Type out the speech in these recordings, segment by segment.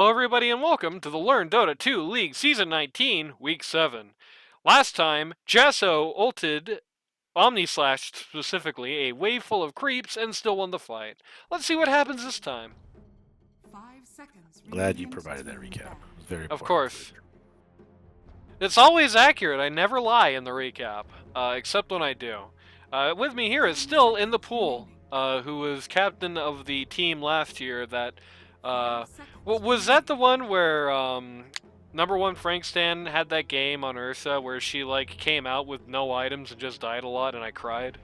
Hello, everybody, and welcome to the Learn Dota 2 League Season 19, Week 7. Last time, Jaso ulted Omnislash specifically, a wave full of creeps, and still won the fight. Let's see what happens this time. Glad you provided that recap. It was very Of important for course. It's always accurate, I never lie in the recap, except when I do. With me here is still in the pool, who was captain of the team last year that, was that the one where, number one Frank Stan had that game on Ursa where she, like, came out with no items and just died a lot and I cried?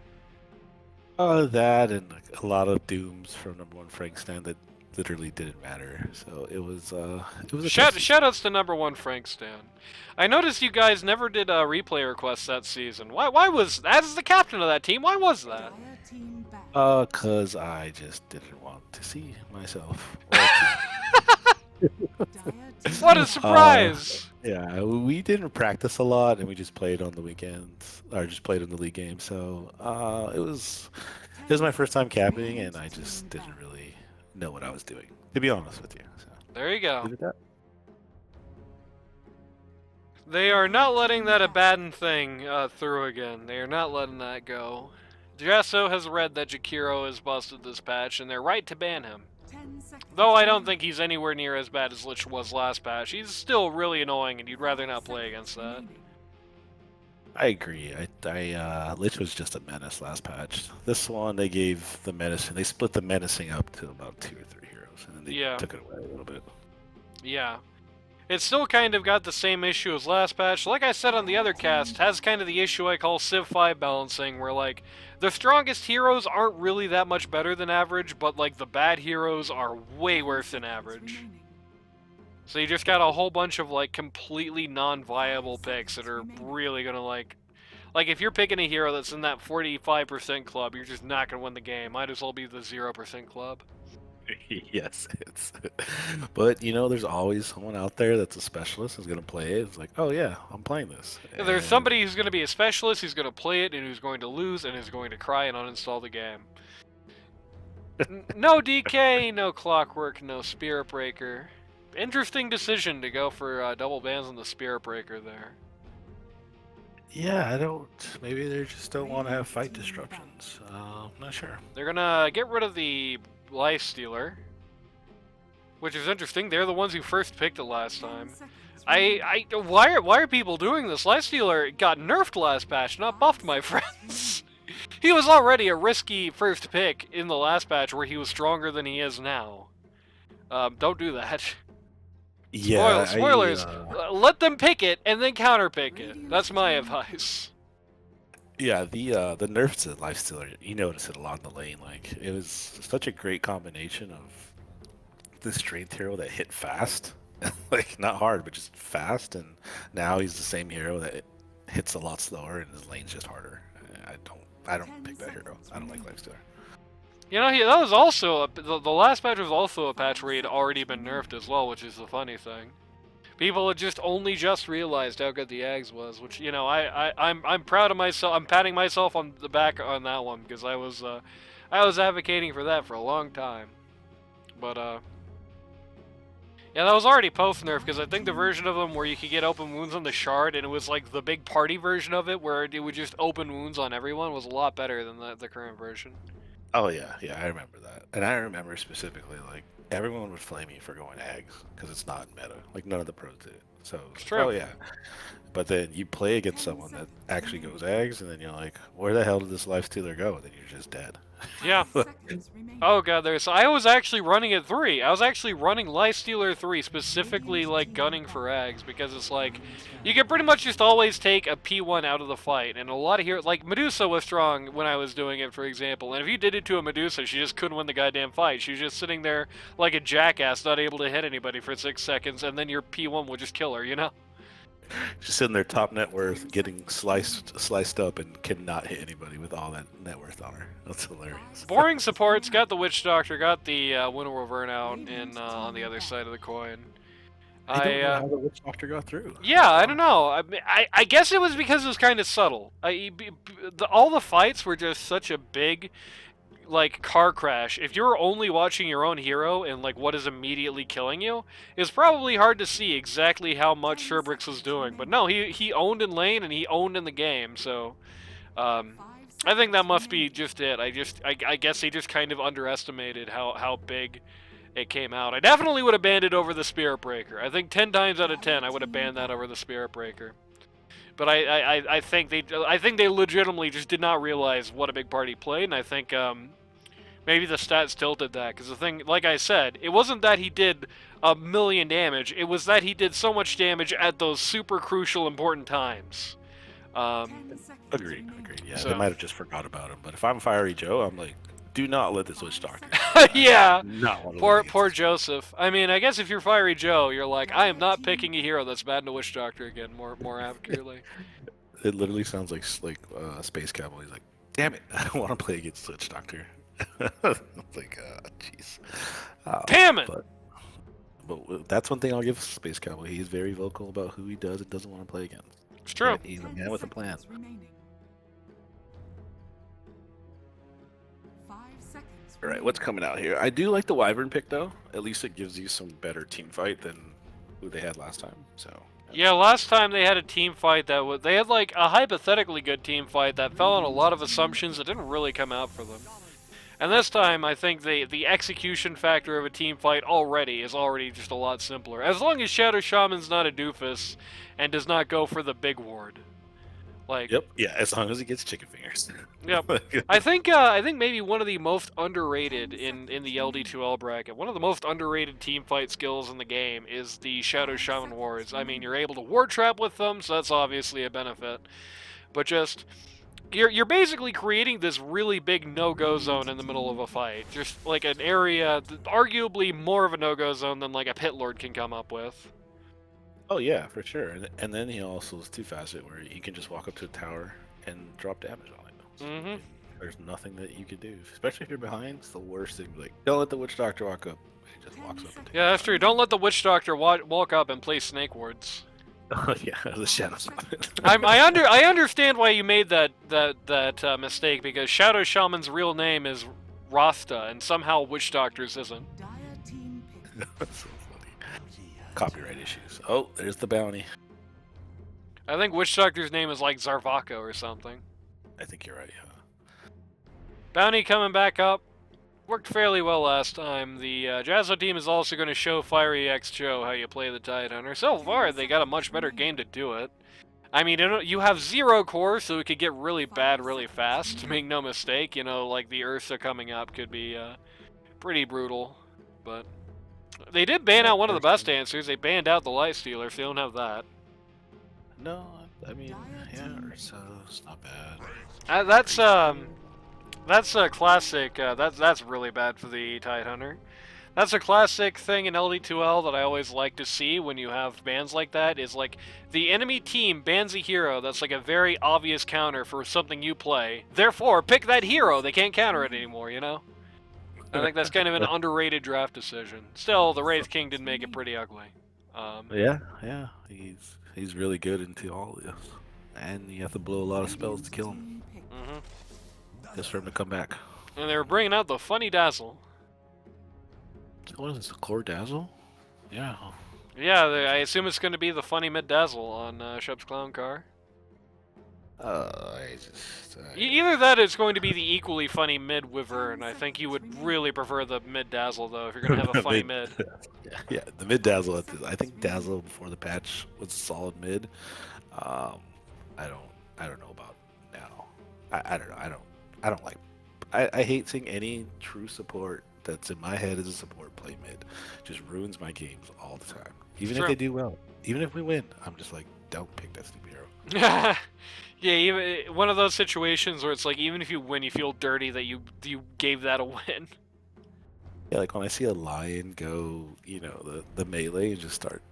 that and like, a lot of dooms from number one Frank Stan that literally didn't matter. So it was a tough season. Shoutouts to number one Frank Stan. I noticed you guys never did replay requests that season. Why was, as the captain of that team, why was that? Cause I just didn't want to see myself. What a surprise! Yeah, we didn't practice a lot, and we just played on the weekends, or just played in the league game. So it was my first time capping, and I just didn't really know what I was doing, to be honest with you. So There you go. leave it at that. They are not letting that Abaddon thing through again. They are not letting that go. Jaso has read that Jakiro is busted this patch, and they're right to ban him. Though I don't think he's anywhere near as bad as Lich was last patch. He's still really annoying, and you'd rather not play against that. I agree. Lich was just a menace last patch. This one, they gave the menacing. They split the menacing up to about 2 or 3 heroes, and then they Yeah. took it away a little bit. Yeah. It's still kind of got the same issue as last patch. Like I said on the other cast, has kind of the issue I call Civ 5 balancing, where, like, the strongest heroes aren't really that much better than average, but, like, the bad heroes are way worse than average. So you just got a whole bunch of, like, completely non-viable picks that are really gonna, like, if you're picking a hero that's in that 45% club, you're just not gonna win the game. Might as well be the 0% club. Yes, but there's always someone out there that's a specialist who's gonna play it. It's like, oh yeah, I'm playing this. There's somebody who's going to be a specialist, who's going to play it, and who's going to lose, and is going to cry and uninstall the game. No DK, no Clockwork, no Spirit Breaker. Interesting decision to go for double bans on the Spirit Breaker there. Yeah, I don't. Maybe they just don't want to have fight disruptions. Not sure. They're going to get rid of the Life Stealer, which is interesting. They're the ones who first picked it last time. Why are people doing this? Lifestealer got nerfed last patch, not buffed, my friends. He was already a risky first pick in the last patch where he was stronger than he is now. Don't do that. Yeah, Spoilers. Let them pick it and then counter pick it. That's my advice. Yeah, the nerfs to Lifestealer, you notice it a lot in the lane. Like it was such a great combination of the strength hero that hit fast, like not hard, but just fast, and now he's the same hero that hits a lot slower and his lane's just harder. I don't pick that hero. I don't like Lifestealer. You know, that was also the last patch was also a patch where he had already been nerfed as well, which is the funny thing. People had just only just realized how good the Ags was, which, you know, I'm proud of myself. I'm patting myself on the back on that one because I was advocating for that for a long time. But yeah, that was already post nerf because I think the version of them where you could get open wounds on the shard and it was like the big party version of it where it would just open wounds on everyone was a lot better than the current version. Oh yeah, I remember that, and I remember specifically like everyone would flame me for going Ags because it's not meta. Like none of the pros did it. So It's like, true. oh yeah, but then you play against someone that actually goes Ags, and then you're like, where the hell did this Lifestealer go? And then you're just dead. Yeah. Oh god, I was actually running at 3. I was actually running Lifestealer 3, specifically, like, gunning for Ags, because it's like, you can pretty much just always take a P1 out of the fight, and a lot of heroes, like, Medusa was strong when I was doing it, for example, and if you did it to a Medusa, she just couldn't win the goddamn fight. She was just sitting there like a jackass, not able to hit anybody for 6 seconds, and then your P1 would just kill her, you know? Just sitting there, top net worth, getting sliced up, and cannot hit anybody with all that net worth on her. That's hilarious. Boring supports, got the Witch Doctor, got the Winter Wyvern out in, on the other side of the coin. I don't know how the Witch Doctor got through. Yeah, I don't know. I guess it was because it was kind of subtle. All the fights were just such a big, like car crash, if you're only watching your own hero and like what is immediately killing you, it's probably hard to see exactly how much Sherbrooks was doing. But no, he owned in lane and he owned in the game, so I think that must be just it. I guess he just kind of underestimated how big it came out. I definitely would have banned it over the Spirit Breaker. I think 10 times out of 10 I would have banned that over the Spirit Breaker. But I think they legitimately just did not realize what a big part he played, and I think maybe the stats tilted that, because the thing, like I said, it wasn't that he did a million damage, it was that he did so much damage at those super crucial important times. Agreed. Yeah, So- they might have just forgot about him. But if I'm Fiery Joe, I'm like, do not let this Witch Doctor. Yeah. Not want to Poor Joseph. I mean, I guess if you're Fiery Joe, you're like, I am not picking a hero that's bad in a Witch Doctor again. More accurately. It literally sounds like Space Cowboy. He's like, damn it, I don't want to play against Witch Doctor. Like, jeez. Damn it! But that's one thing I'll give Space Cowboy. He's very vocal about who he does and doesn't want to play against. It's true. He's a man with a plan. All right, what's coming out here? I do like the Wyvern pick though. At least it gives you some better team fight than who they had last time. So. Yeah, last time they had a team fight they had like a hypothetically good team fight that fell on a lot of assumptions that didn't really come out for them. And this time, I think the execution factor of a team fight is already just a lot simpler. As long as Shadow Shaman's not a doofus and does not go for the big ward. Like, Yep. Yeah, as long as he gets chicken fingers. Yep. I think maybe one of the most underrated in the LD2L bracket, one of the most underrated team fight skills in the game is the Shadow Shaman wards. I mean, you're able to ward trap with them, so that's obviously a benefit. But just you're basically creating this really big no-go zone in the middle of a fight. Just like an area, arguably more of a no-go zone than like a pit lord can come up with. Oh yeah, for sure. And then he also is too facet where he can just walk up to a tower and drop damage on it. So there's nothing that you could do, especially if you're behind. It's the worst thing. Like, don't let the Witch Doctor walk up. He just walks up. And Yeah, that's true. Don't let the Witch Doctor walk up and play snake wards. Oh yeah, the shadows. I understand why you made that mistake, because Shadow Shaman's real name is Rasta, and somehow Witch Doctor's isn't. That's so funny. Copyright issues. Oh, there's the bounty. I think Witch Doctor's name is like Zarvako or something. I think you're right. Yeah. Bounty coming back up. Worked fairly well last time. The Jaso team is also going to show Fiery X Joe how you play the Tidehunter. So far, they got a much better game to do it. I mean, you have 0 core, so it could get really bad really fast. Make no mistake, you know, like the Ursa coming up could be pretty brutal. But they did ban out one of the best answers. They banned out the Light Stealer, so they don't have that. No, I mean, yeah, Ursa's not bad. That's a classic. That's really bad for the Tidehunter. That's a classic thing in LD2L that I always like to see when you have bans like that, is like the enemy team bans a hero that's like a very obvious counter for something you play. Therefore, pick that hero. They can't counter it anymore, you know? I think that's kind of an underrated draft decision. Still, the Wraith King did make it pretty ugly. Yeah, he's really good into all of this. And you have to blow a lot of spells to kill him. Just for him to come back. And they were bringing out the Funny Dazzle. What is this, Core Dazzle? Yeah. Yeah, I assume it's going to be the Funny Mid Dazzle on Shep's Clown Car. Either that or it's going to be the equally funny Mid Wyvern. I think you would really prefer the Mid Dazzle, though, if you're going to have a funny mid. Yeah, the Mid Dazzle. I think Dazzle before the patch was a solid mid. I don't know about now. I don't know. I don't like. I hate seeing any true support that's in my head as a support play mid. Just ruins my games all the time. Even if they do well. Even if we win, I'm just like, don't pick that stupid hero. Yeah, even one of those situations where it's like, even if you win, you feel dirty that you gave that a win. Yeah, like when I see a lion go, you know, the melee and just start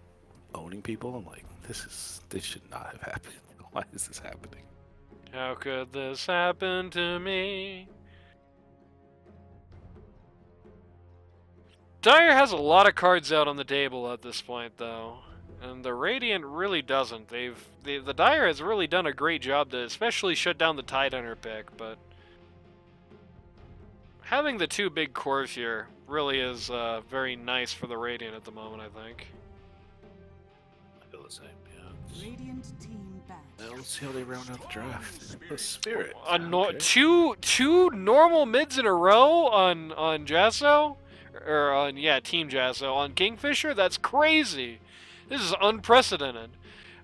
owning people, I'm like, this should not have happened. Why is this happening? How could this happen to me? Dire has a lot of cards out on the table at this point, though. And the Radiant really doesn't. The Dire has really done a great job to especially shut down the Tidehunter pick, but having the 2 big cores here really is very nice for the Radiant at the moment, I think. I feel the same, yeah. Radiant team bad. Let's see how they round out the draft. The Spirit. Okay. Two normal mids in a row on Jaso, or on Team Jaso on Kingfisher. That's crazy. This is unprecedented.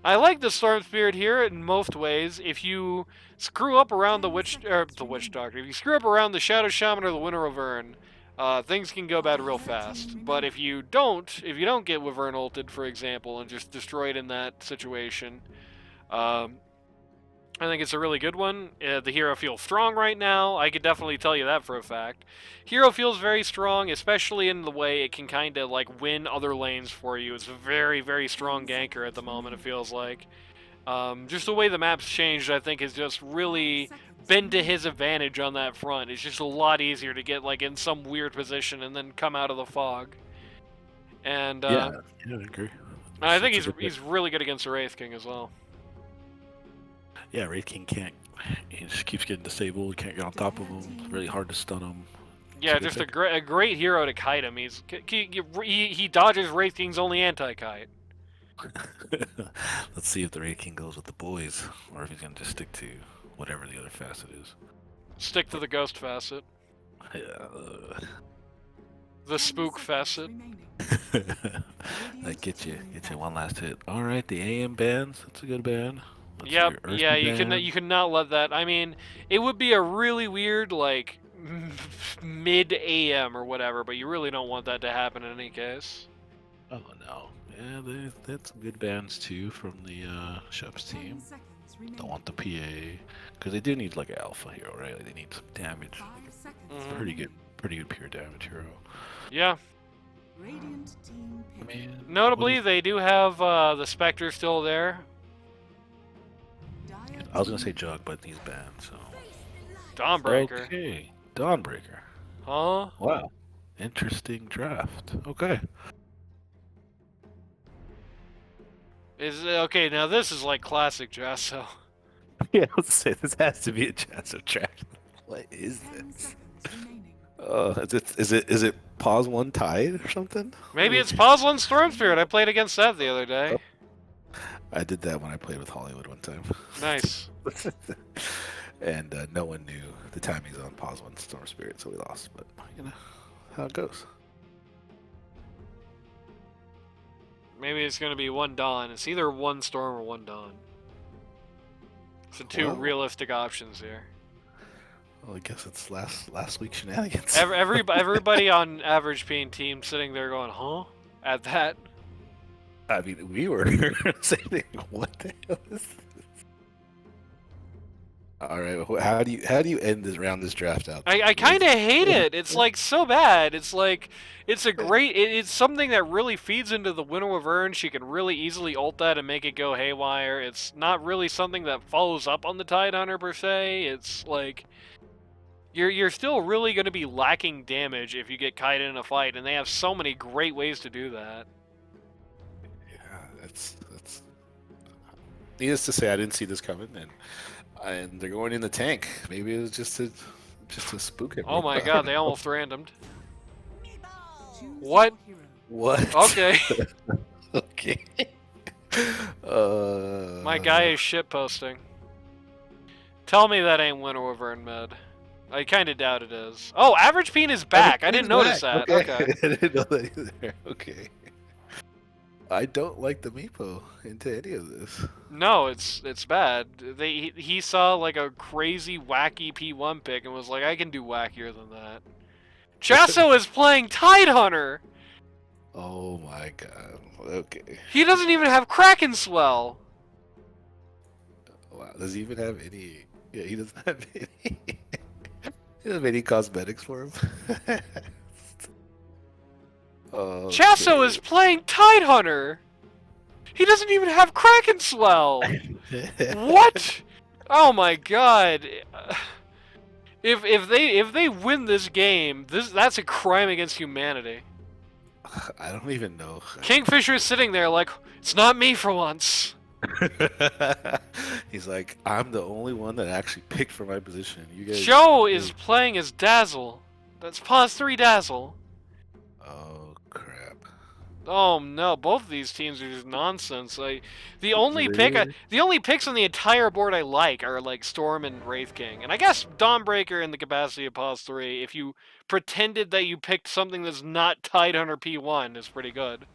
I like the Storm Spirit here in most ways. If you screw up around the Witch Doctor, if you screw up around the Shadow Shaman or the Winter Wyvern, things can go bad real fast. But if you don't get Wyvern ulted, for example, and just destroyed in that situation, I think it's a really good one. The hero feels strong right now. I could definitely tell you that for a fact. Hero feels very strong, especially in the way it can kind of like win other lanes for you. It's a very, very strong ganker at the moment, it feels like. Just the way the map's changed, I think, has just really been to his advantage on that front. It's just a lot easier to get like in some weird position and then come out of the fog. And yeah, I agree. I think he's really good against the Wraith King as well. Yeah, Wraith King can't. He just keeps getting disabled. Can't get on top of him. It's really hard to stun him. Yeah, just a great hero to kite him. He dodges Wraith King's only anti-kite. Let's see if the Wraith King goes with the boys, or if he's gonna just stick to whatever the other facet is. Stick to the ghost facet. The spook facet. That get you one last hit. All right, the AM bands. That's a good band. Yep. Yeah, you cannot let that. I mean, it would be a really weird like mid AM or whatever, but you really don't want that to happen in any case. Oh no. Yeah, they had some good bands too from the Shep's team. Don't want the PA because they do need like an alpha hero, right? Like, they need some damage. Pretty good pure damage hero. Yeah. Man, Notably, they do have the Spectre still there. I was gonna say Jug, but he's banned, so. Dawnbreaker. Okay, Dawnbreaker. Huh? Wow. Interesting draft. Okay. Okay, now this is like classic Jaso. Yeah, let's say this has to be a Jaso draft. What is this? Is it pause one tide or something? Maybe it's Pause One Storm Spirit. I played against that the other day. I did that when I played with Hollywood one time. Nice. And no one knew the timings on pause one Storm Spirit, so we lost. But you know how it goes. Maybe it's gonna be one Dawn. It's either one Storm or one Dawn. So two realistic options here. Well, I guess it's last week's shenanigans. Everybody on avgpeen team sitting there going, huh? At that. I mean, we were saying, what the hell is this? All right, how do you end this draft out? I kind of hate it. It's like so bad. It's like it's a great. It's something that really feeds into the Winter Wyvern. She can really easily ult that and make it go haywire. It's not really something that follows up on the Tidehunter per se. It's like you're still really going to be lacking damage if you get kited in a fight, and they have so many great ways to do that. Yeah, that's. Needless to say, I didn't see this coming, and they're going in the tank. Maybe it was just to spook it. Oh my god, they almost randomed. What? What? Okay. Okay. My guy is shitposting. Tell me that ain't Winter Wyvern mid. I kind of doubt it is. Oh, avgpeen is back. I didn't notice that. Okay. I didn't know that either. Okay. I don't like the Meepo into any of this. No, it's bad. He saw like a crazy wacky P1 pick and was like, I can do wackier than that. Jaso is playing Tidehunter! Oh my god. Okay. He doesn't even have Kraken Swell! Wow. Does he even have any? Yeah, he doesn't have any. He doesn't have any cosmetics for him. Jaso is playing Tidehunter! He doesn't even have Kraken Swell! What? Oh my god. If they win this game, that's a crime against humanity. I don't even know. Kingfisher is sitting there like, it's not me for once. He's like, I'm the only one that actually picked for my position. You guys. Joe is playing as Dazzle. That's pause 3 Dazzle. Oh crap. Oh no, both of these teams are just nonsense. The Do only they pick, really? the only picks on the entire board I like are like Storm and Wraith King, and I guess Dawnbreaker in the capacity of pause 3. If you pretended that you picked something that's not Tidehunter P1, is pretty good.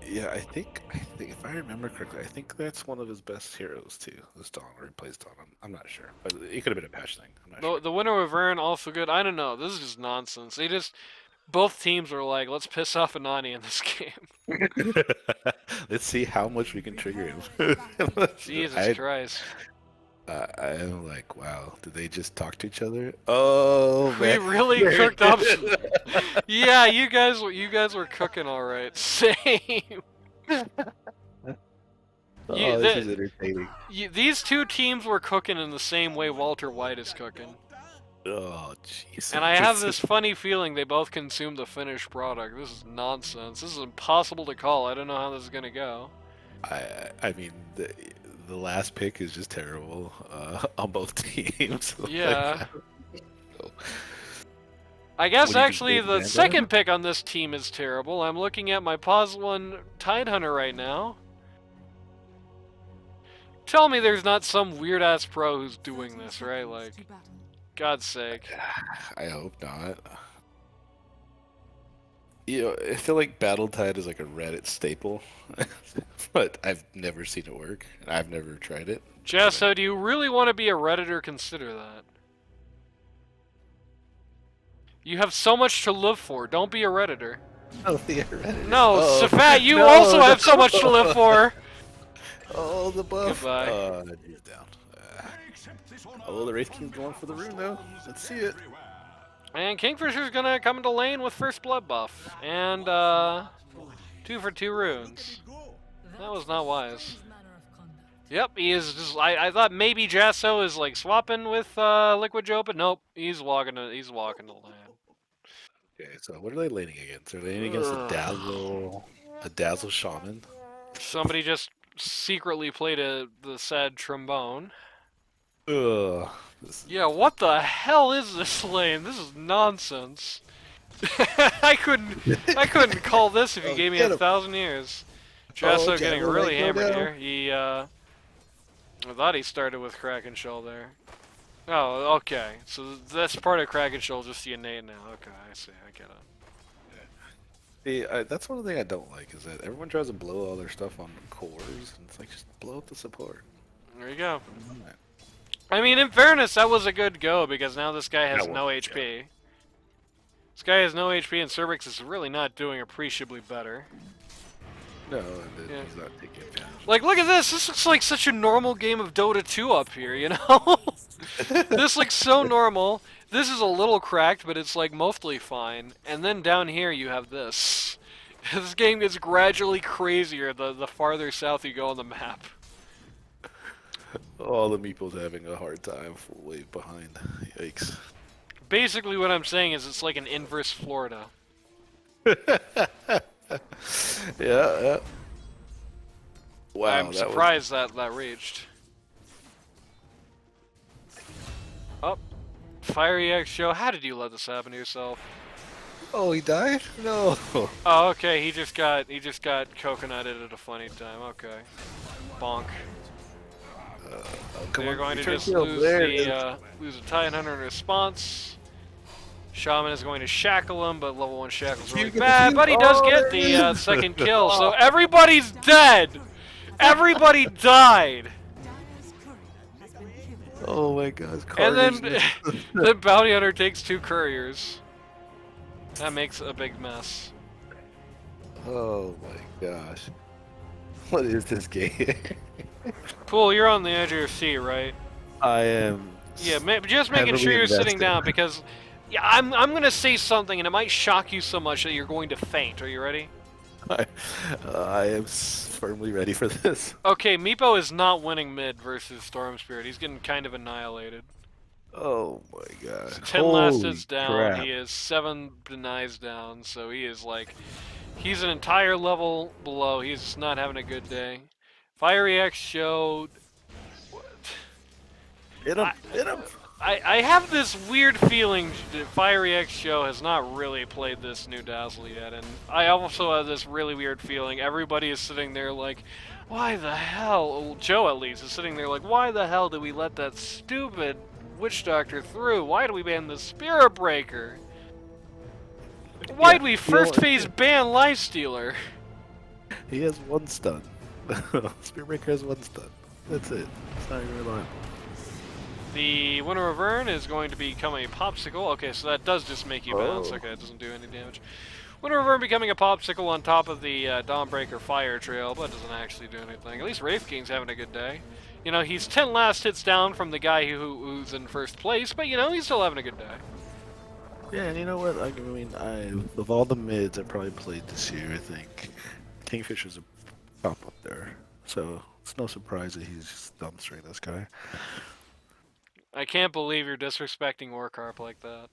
Yeah, I think if I remember correctly, I think that's one of his best heroes too. This Dawn, or he plays Dawn. I'm not sure, but it could have been a patch thing. I'm not sure. The winner of Vern also good. I don't know. This is just nonsense. Both teams were like, let's piss off Anani in this game. Let's see how much we can trigger him. Jesus Christ. I am like, wow, did they just talk to each other? Oh We man, really cooked up. Yeah, you guys were cooking all right. Same. Oh, this is entertaining. These two teams were cooking in the same way Walter White is cooking. Oh, jeez. And I have this funny feeling they both consumed the finished product. This is nonsense. This is impossible to call. I don't know how this is gonna go. I mean, the last pick is just terrible on both teams. Yeah. So, I guess what do you actually think, the Amanda? second pick on this team is terrible. I'm looking at my pause 1 Tidehunter right now. Tell me there's not some weird ass pro who's doing this, right? Like, God's sake. I hope not. You know, I feel like Battletide is like a Reddit staple, but I've never seen it work, and I've never tried it. Jaso, do you really want to be a Redditor? Consider that. You have so much to live for. Don't be a Redditor. Oh, the Reddit. No, Oh, Safat, you no, also have so no. much to live for. Oh, the buff. Goodbye. He's down. Oh, the Wraith King's going for the rune, though. Let's see it. And Kingfisher's gonna come into lane with first blood buff. And, 2 for 2 runes. That was not wise. Yep, he is just. I thought maybe Jaso is like swapping with Liquid Joe, but nope, he's walking to land. Okay, so what are they laning against? They're laning against a Dazzle Shaman. Somebody just secretly played the sad trombone. Ugh. Yeah, what the hell is this lane? This is nonsense. I couldn't call this if you gave me 1,000 years. Jaso getting really hammered here. He I thought he started with Kraken Shell there. Oh, okay. So that's part of Kraken Shell just the innate now. Okay, I see. I get it. See, that's one thing I don't like is that everyone tries to blow all their stuff on cores, and it's like just blow up the support. There you go. I mean, in fairness, that was a good go because now this guy has no HP. This guy has no HP, and Cervix is really not doing appreciably better. No, and he's not taking advantage. Like, look at this! This looks like such a normal game of Dota 2 up here, you know? This looks so normal. This is a little cracked, but it's like mostly fine. And then down here you have this. This game gets gradually crazier the farther south you go on the map. All the meeple's having a hard time way behind. Yikes. Basically what I'm saying is it's like an inverse Florida. Yeah. Wow, I'm surprised that reached. Oh, Fiery X Show, how did you let this happen to yourself? Oh, he died? No. Oh, okay, he just got coconutted at a funny time. Okay. Bonk. They're going to just lose a Tidehunter in response. Shaman is going to shackle him, but level 1 shackle's really bad. But he does get the second kill, so everybody's dead! Everybody died! Oh my god. And then the bounty hunter takes 2 couriers. That makes a big mess. Oh my gosh. What is this game? Cool, you're on the edge of your seat, right? I am. Yeah, just making sure you're sitting down because yeah, I'm gonna say something and it might shock you so much that you're going to faint. Are you ready? I am firmly ready for this. Okay, Meepo is not winning mid versus Storm Spirit. He's getting kind of annihilated. Oh my god. 10 last hits Holy down. crap. He is 7 denies down, so he is like, he's an entire level below. He's just not having a good day. Fiery X showed. Hit him! Hit him! I have this weird feeling that Fiery X Show has not really played this new Dazzle yet, and I also have this really weird feeling everybody is sitting there like, why the hell? Well, Joe at least is sitting there like, why the hell did we let that stupid Witch Doctor through? Why did we ban the Spirit Breaker? Why'd we first phase ban Lifestealer? He has one stun. Spearbreaker has one stun. That's it. It's not even reliable. The Winter of Vern is going to become a Popsicle. Okay, so that does just make you bounce. Okay, it doesn't do any damage. Winter of Vern becoming a Popsicle on top of the Dawnbreaker Fire Trail, but doesn't actually do anything. At least Wraith King's having a good day. You know, he's 10 last hits down from the guy who's in first place, but you know, he's still having a good day. Yeah, and you know what? I mean, of all the mids I probably played this year, I think Kingfisher's a top up there. So it's no surprise that he's just dumpstering this guy. I can't believe you're disrespecting Warcarp like that.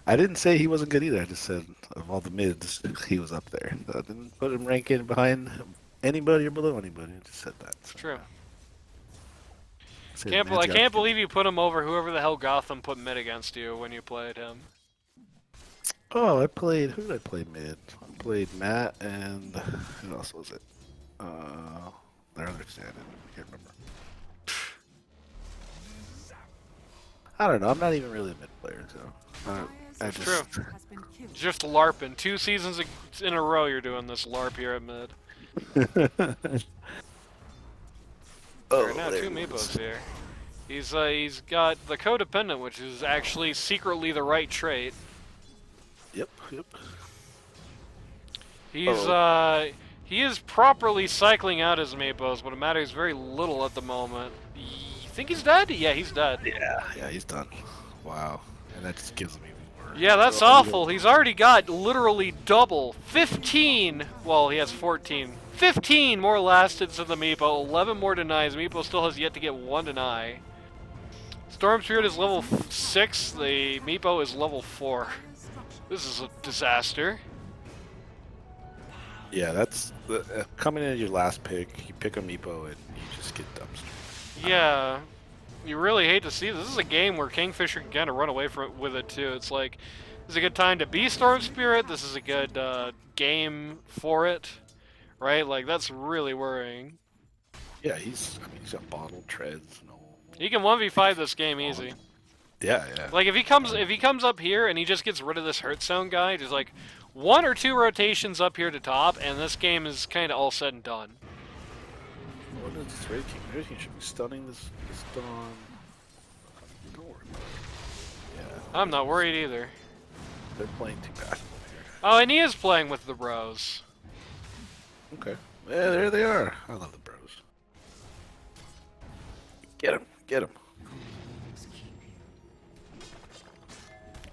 I didn't say he wasn't good either. I just said of all the mids, he was up there. So I didn't put him ranking behind anybody or below anybody. I just said that. So, True. I I can't believe you put him over whoever the hell Gotham put mid against you when you played him. Oh, I played. Who did I play mid? I played Matt and who else was it? Their other stand-in. I can't remember. I don't know. I'm not even really a mid player, so I just. True. Just LARPing. 2 seasons in a row you're doing this LARP here at mid. Right now, 2 Meepos here. He's got the Codependent, which is actually secretly the right trait. Yep. He is properly cycling out his Meepos, but it matters very little at the moment. You think he's dead? Yeah, he's dead. Yeah, he's done. Wow, and that just gives me more. Yeah, that's awful. He's already got literally double. 15! Well, he has 14. 15 more last hits of the Meepo, 11 more denies. Meepo still has yet to get 1 deny. Storm Spirit is level 6, the Meepo is level 4. This is a disaster. Yeah, that's coming in at your last pick. You pick a Meepo and you just get dumpstered. Yeah, you really hate to see this. This is a game where Kingfisher can kind of run away with it too. It's like, this is a good time to be Storm Spirit. This is a good game for it, right? Like, that's really worrying. Yeah, he's got bottled treads and all. He can 1v5 this game easy. Yeah. Like, if he comes up here and he just gets rid of this Hurt Sound guy, just like 1 or 2 rotations up here to top, and this game is kind of all said and done. What is this Wraith King? Wraith King should be stunning this Dawn. Don't worry about it. Yeah. I'm not worried either. They're playing too passively here. Oh, and he is playing with the bros. Okay. Yeah, there they are. I love the bros. Get him.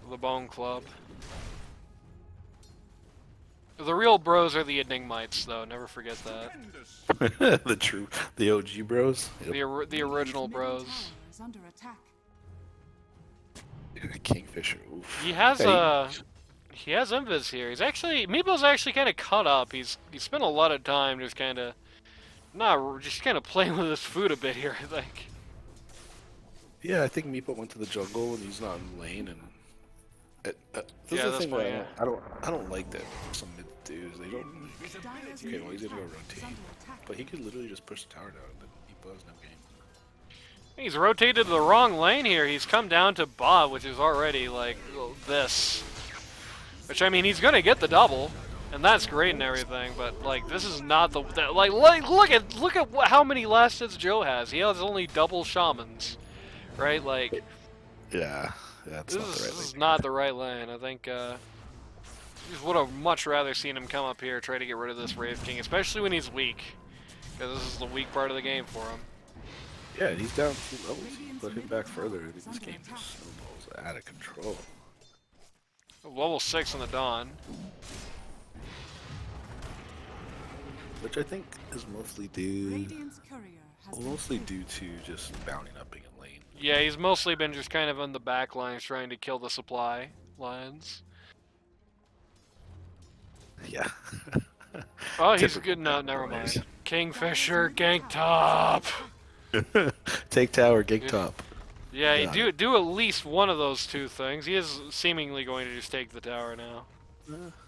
The Bone Club. The real bros are the Enigmites, though. Never forget that. the OG bros. Yep. The original bros. Kingfisher. Oof. He has he has invis here. He's actually Meepo's actually kind of caught up. He spent a lot of time just kind of playing with his food a bit here, I think. Yeah, I think Meepo went to the jungle and he's not in the lane, and this Yeah, is the that's thing funny, where I don't like that some mid dudes, they don't. Okay, well he's gonna go rotate, but he could literally just push the tower down, and then Meepo has no game. He's rotated to the wrong lane here. He's come down to bot, which is already like this. Which, I mean, he's gonna get the double, and that's great and everything. But like, this is not the look at how many last hits Joe has. He has only double shamans, right? Like, Yeah, that's this is not the right lane. I think just would have much rather seen him come up here, try to get rid of this Wraith King, especially when he's weak, because this is the weak part of the game for him. Yeah, he's down 2 levels. Put him back further. This game just snowballs out of control. Level 6 on the Dawn. Which I think is mostly due to just bounding up in lane. Yeah, he's mostly been just kind of on the back lines trying to kill the supply lines. Yeah. Oh, he's good. No, never mind. Kingfisher, gank top. Take tower, gank top. Yeah, Got it. do at least one of those two things. He is seemingly going to just take the tower now.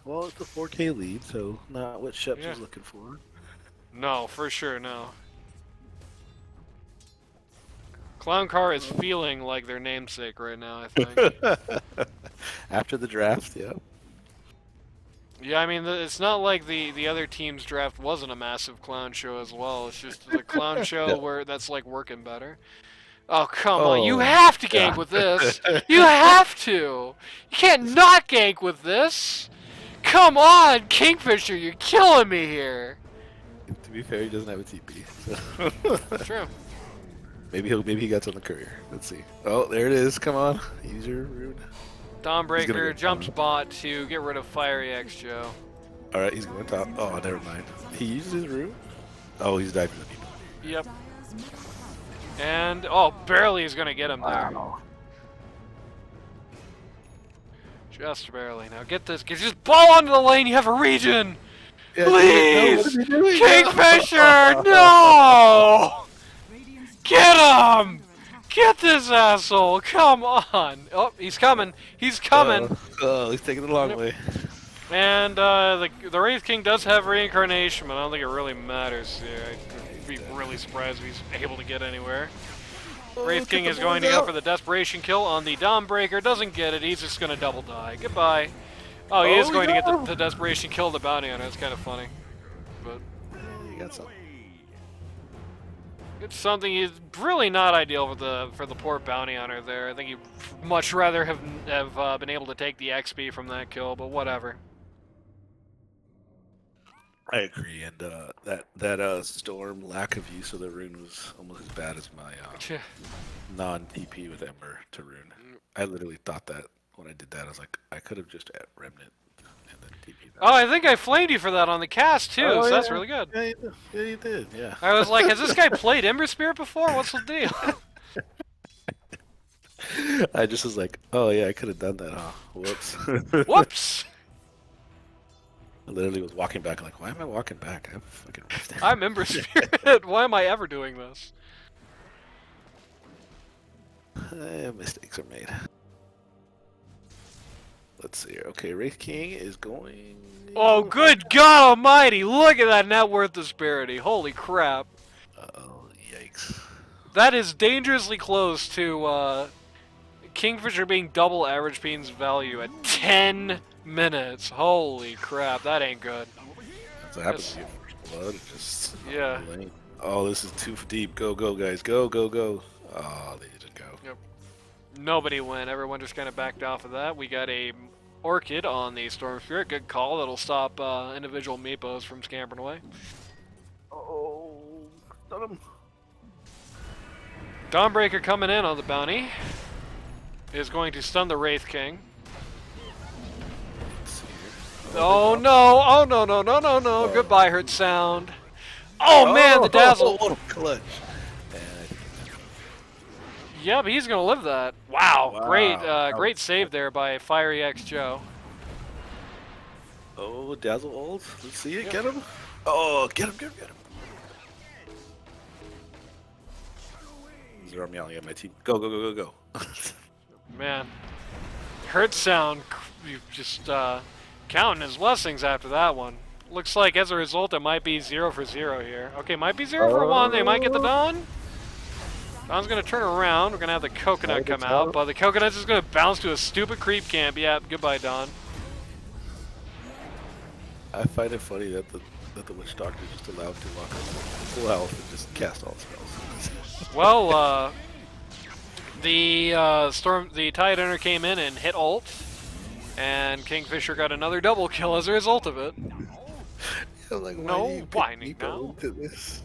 Well, it's a 4K lead, so not what Shep Yeah. was looking for. No, for sure, no. Clown Car is feeling like their namesake right now, I think. After the draft, yeah. Yeah, I mean, it's not like the other team's draft wasn't a massive clown show as well. It's just a clown show Yeah. where that's like working better. Oh, come on. You Oh, have to gank yeah. with this. You have to. You can't not gank with this. Come on, Kingfisher, you're killing me here. To be fair, he doesn't have a TP. So. True. Maybe he got on the courier. Let's see. Oh, there it is. Come on, use your rune. Dawnbreaker go jumps top. bot to get rid of Fiery X Joe. All right, he's going top. Oh, never mind. He uses his rune. Oh, he's diving the people. Yep. And, oh, barely is going to get him there. Wow. Just barely. Now get this. Just ball onto the lane. You have a region. Yeah, Please! no, what is he doing? Kingfisher, no! Get him! Get this asshole! Come on! Oh, he's coming. He's coming. Oh, he's taking the long way. And the Wraith King does have reincarnation, but I don't think it really matters here. I'd be really surprised if he's able to get anywhere. Wraith King is going to go for the desperation kill on the Dawnbreaker. Doesn't get it. He's just going to double die. Goodbye. Oh, he is going to get the desperation kill the bounty hunter. It's kind of funny, but You got something. it's something he's really not ideal for the poor bounty hunter there. I think he'd much rather have been able to take the XP from that kill, but whatever. I agree, and that storm lack of use of the rune was almost as bad as my non-TP with Ember to rune. I literally thought that when I did that, I was like, I could have just at Remnant and then TP. Oh, I think I flamed you for that on the cast too, Oh, so yeah. that's really good. Yeah, you did. Yeah. I was like, has this guy played Ember Spirit before? What's the deal? I just was like, oh yeah, I could have done that, huh? Whoops. Whoops! I literally was walking back, like, why am I walking back? I have fucking rift. I'm Ember Spirit. Why am I ever doing this? Mistakes are made. Let's see here. Okay, Wraith King is going. Oh, good God Almighty! Look at that net worth disparity. Holy crap! Oh, yikes! That is dangerously close to Kingfisher being double average Peen's value at 10 minutes. Holy crap, that ain't good. That's what happens to your first blood. It just Yeah. Oh, this is too deep. Go, go, guys. Go, go, go. Oh, they didn't go. Yep. Nobody went. Everyone just kind of backed off of that. We got a Orchid on the Storm Spirit. Good call. That'll stop individual Meepos from scampering away. Oh, stun him. Dawnbreaker coming in on the bounty is going to stun the Wraith King. Let's see here. Oh no! Oh no! No! No! No! No! Goodbye, Hurt Sound. Oh man, the dazzle. Oh, clutch. Yep, he's gonna live that. Wow, Wow. great, great save there by Fiery X Joe. Oh, dazzle ult. Let's see it. Yep. Get him. Oh, get him, get him, get him. Zero yelling at my team. Go, go, go, go, go. Man, Hurt Sound, you just counting his blessings after that one. Looks like as a result it might be 0 for 0 here. Okay, might be 0 for 1. They might get the Dawn. Dawn's gonna turn around. We're gonna have the coconut come out, but the coconut's just gonna bounce to a stupid creep camp. Yeah, goodbye, Dawn. I find it funny that the witch doctor just allowed to walk up full health and just cast all spells. Well, the Tide Hunter came in and hit ult, and Kingfisher got another double kill as a result of it. I'm like, No, why now? into this?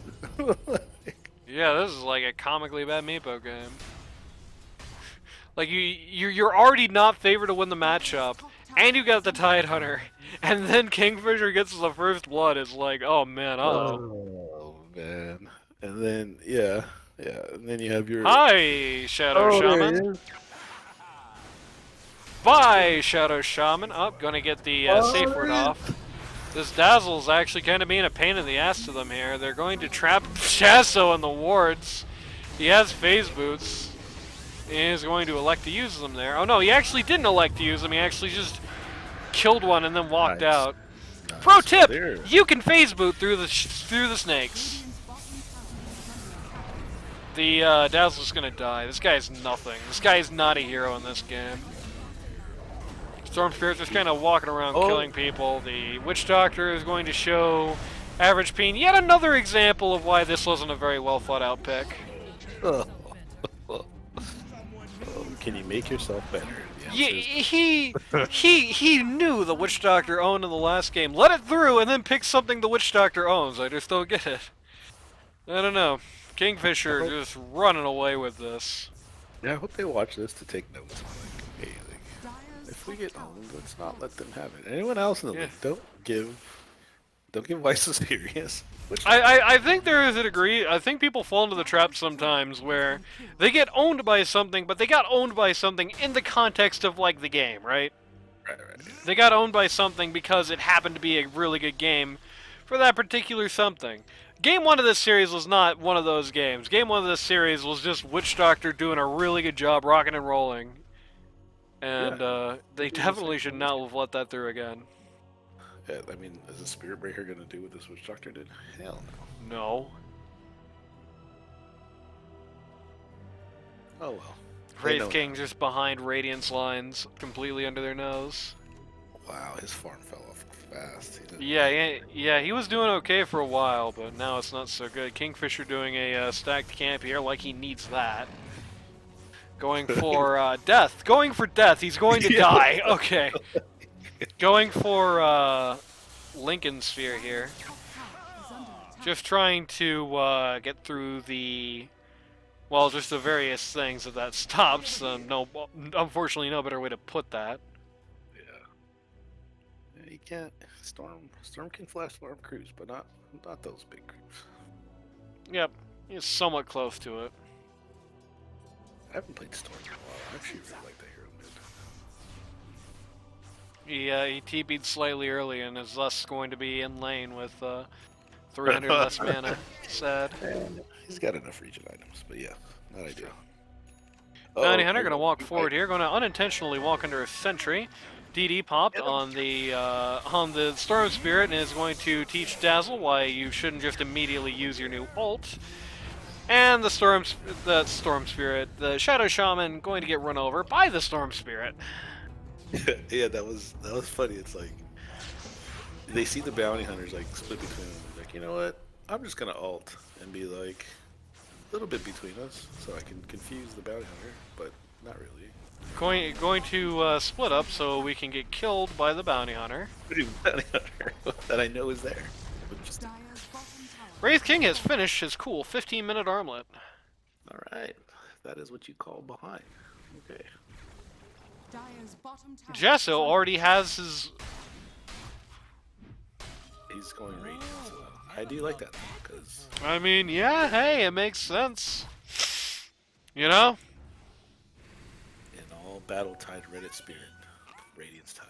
Yeah, this is like a comically bad Meepo game. Like you're already not favored to win the matchup, and you got the Tide Hunter, and then Kingfisher gets the first blood. It's like, oh man, Oh man, and then yeah, and then you have your Hi, Shadow Shaman. Bye, Shadow Shaman. Oh, gonna get the safe word off. This Dazzle's actually kind of being a pain in the ass to them here. They're going to trap Jaso in the wards. He has phase boots. is going to elect to use them there. Oh no, he actually didn't elect to use them. He actually just killed one and then walked Nice. out. Nice. Pro tip: There. you can phase boot through the snakes. The Dazzler's gonna die. This guy is nothing. This guy is not a hero in this game. Storm Spirit's just kind of walking around killing people. The Witch Doctor is going to show avgpeen yet another example of why this wasn't a very well thought out pick. Can you make yourself better? He knew the Witch Doctor owned in the last game. Let it through and then pick something the Witch Doctor owns. I just don't get it. I don't know. Kingfisher just running away with this. Yeah, I hope they watch this to take notes. Like, hey, like, if we get owned, let's not let them have it. Anyone else in the league, don't give Vice Serious. I think there is a degree. I think people fall into the trap sometimes where they get owned by something, but they got owned by something in the context of like the game, right? Right. They got owned by something because it happened to be a really good game for that particular something. Game 1 of this series was not one of those games. Game 1 of this series was just Witch Doctor doing a really good job rocking and rolling. And they definitely should not have let that through again. Yeah, I mean, is the Spirit Breaker going to do what this Witch Doctor did? Hell no. No. Oh well. Wraith King just behind Radiance lines, completely under their nose. Wow, his farm fell off fast. Yeah, he was doing okay for a while, but now it's not so good. Kingfisher doing a stacked camp here like he needs that. Going for death. Going for death. He's going to die. Okay. Going for Lincoln Sphere here. Just trying to get through the... Well, just the various things that stops. No, unfortunately, no better way to put that. Yeah, you can't. Storm can flash farm cruise, but not those big creeps. Yep, he's somewhat close to it. I haven't played Storm in a while. I actually really like the hero mid. He TP'd slightly early and is thus going to be in lane with 300 less mana. Sad. He's got enough region items, but yeah, not ideal. Bounty Hunter going to walk forward here, going to unintentionally walk under a sentry. DD popped on the Storm Spirit and is going to teach Dazzle why you shouldn't just immediately use your new ult. And the Storm Spirit, the Shadow Shaman, going to get run over by the Storm Spirit. Yeah, that was funny. It's like they see the bounty hunters like split between them. Like, you know what? I'm just gonna ult and be like a little bit between us, so I can confuse the bounty hunter, but not really. Going to split up so we can get killed by the bounty hunter. Bounty hunter that I know is there. Wraith King has finished his cool 15-minute armlet. All right, that is what you call behind. Okay. Jaso already has his... He's going radiant, so I do like that, because... I mean, yeah, hey, it makes sense. You know? In all battle-tide Reddit spirit, Radiance Tide.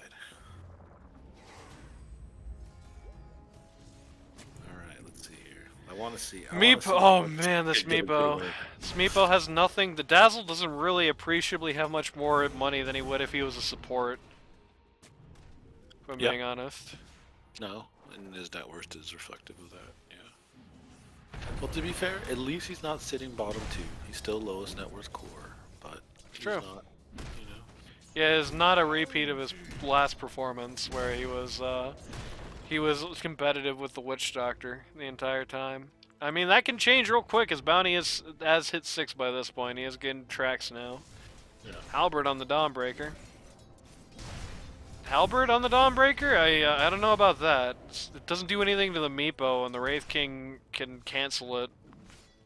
Alright, let's see here. I want to see... Meepo, oh man, this Meepo. This Meepo has nothing. The Dazzle doesn't really appreciably have much more money than he would if he was a support. If I'm being honest. No, and his net worth is reflective of that, yeah. Well, to be fair, at least he's not sitting bottom 2. He's still lowest net worth core, but he's true. Not, you know. Yeah, it's not a repeat of his last performance where he was competitive with the Witch Doctor the entire time. I mean, that can change real quick. His bounty has hit 6 by this point. He is getting tracks now. Yeah. Halberd on the Dawnbreaker. Halberd on the Dawnbreaker? I don't know about that. It doesn't do anything to the Meepo, and the Wraith King can cancel it